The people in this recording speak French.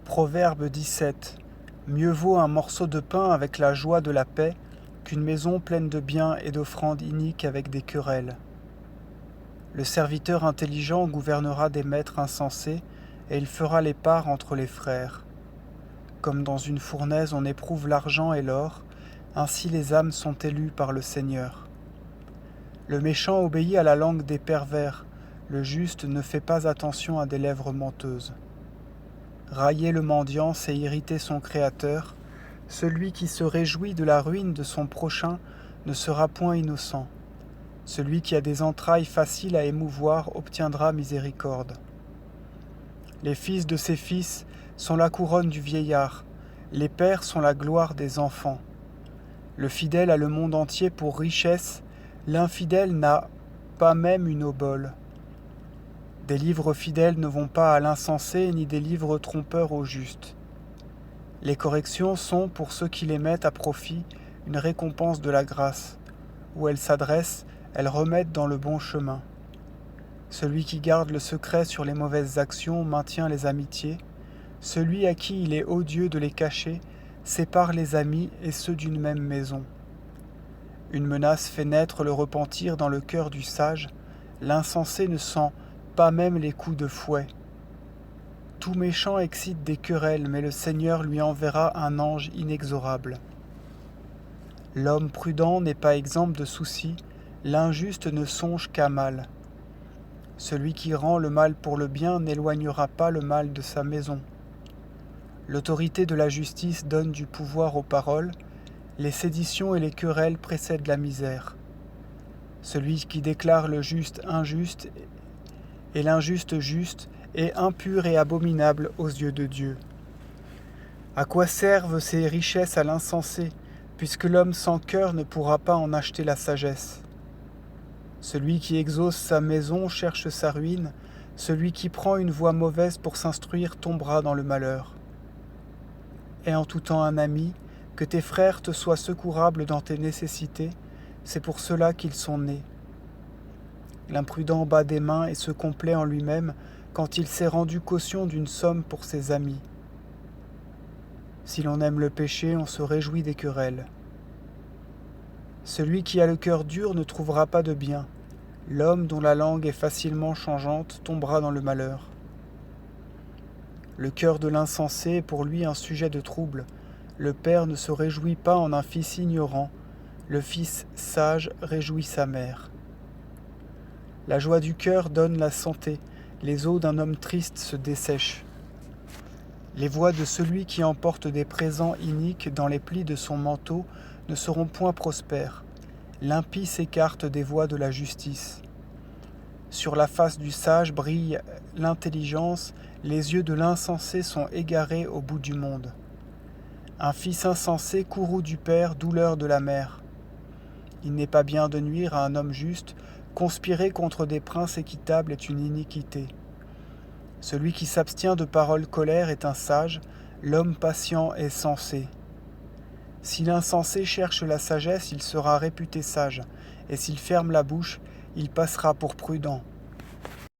Proverbe 17. Mieux vaut un morceau de pain avec la joie de la paix qu'une maison pleine de biens et d'offrandes iniques avec des querelles. Le serviteur intelligent gouvernera des maîtres insensés, et il fera les parts entre les frères. Comme dans une fournaise on éprouve l'argent et l'or, ainsi les âmes sont élues par le Seigneur. Le méchant obéit à la langue des pervers, le juste ne fait pas attention à des lèvres menteuses. Railler le mendiant, c'est irriter son Créateur. Celui qui se réjouit de la ruine de son prochain ne sera point innocent. Celui qui a des entrailles faciles à émouvoir obtiendra miséricorde. Les fils de ses fils sont la couronne du vieillard, les pères sont la gloire des enfants. Le fidèle a le monde entier pour richesse, l'infidèle n'a pas même une obole. Des livres fidèles ne vont pas à l'insensé, ni des livres trompeurs au juste. Les corrections sont, pour ceux qui les mettent à profit, une récompense de la grâce. Où elles s'adressent, elles remettent dans le bon chemin. Celui qui garde le secret sur les mauvaises actions maintient les amitiés. Celui à qui il est odieux de les cacher sépare les amis et ceux d'une même maison. Une menace fait naître le repentir dans le cœur du sage. L'insensé ne sent pas même les coups de fouet. Tout méchant excite des querelles, mais le Seigneur lui enverra un ange inexorable. L'homme prudent n'est pas exempt de soucis, l'injuste ne songe qu'à mal. Celui qui rend le mal pour le bien n'éloignera pas le mal de sa maison. L'autorité de la justice donne du pouvoir aux paroles, les séditions et les querelles précèdent la misère. Celui qui déclare le juste injuste et l'injuste juste est impur et abominable aux yeux de Dieu. À quoi servent ces richesses à l'insensé, puisque l'homme sans cœur ne pourra pas en acheter la sagesse? Celui qui exauce sa maison cherche sa ruine, celui qui prend une voie mauvaise pour s'instruire tombera dans le malheur. Aie en tout temps un ami, que tes frères te soient secourables dans tes nécessités, c'est pour cela qu'ils sont nés. L'imprudent bat des mains et se complaît en lui-même quand il s'est rendu caution d'une somme pour ses amis. Si l'on aime le péché, on se réjouit des querelles. Celui qui a le cœur dur ne trouvera pas de bien. L'homme dont la langue est facilement changeante tombera dans le malheur. Le cœur de l'insensé est pour lui un sujet de trouble. Le père ne se réjouit pas en un fils ignorant. Le fils sage réjouit sa mère. La joie du cœur donne la santé. Les os d'un homme triste se dessèchent. Les voies de celui qui emporte des présents iniques dans les plis de son manteau ne seront point prospères. L'impie s'écarte des voies de la justice. Sur la face du sage brille l'intelligence, les yeux de l'insensé sont égarés au bout du monde. Un fils insensé, courroux du père, douleur de la mère. Il n'est pas bien de nuire à un homme juste, conspirer contre des princes équitables est une iniquité. Celui qui s'abstient de paroles colères est un sage, l'homme patient est sensé. Si l'insensé cherche la sagesse, il sera réputé sage, et s'il ferme la bouche, il passera pour prudent.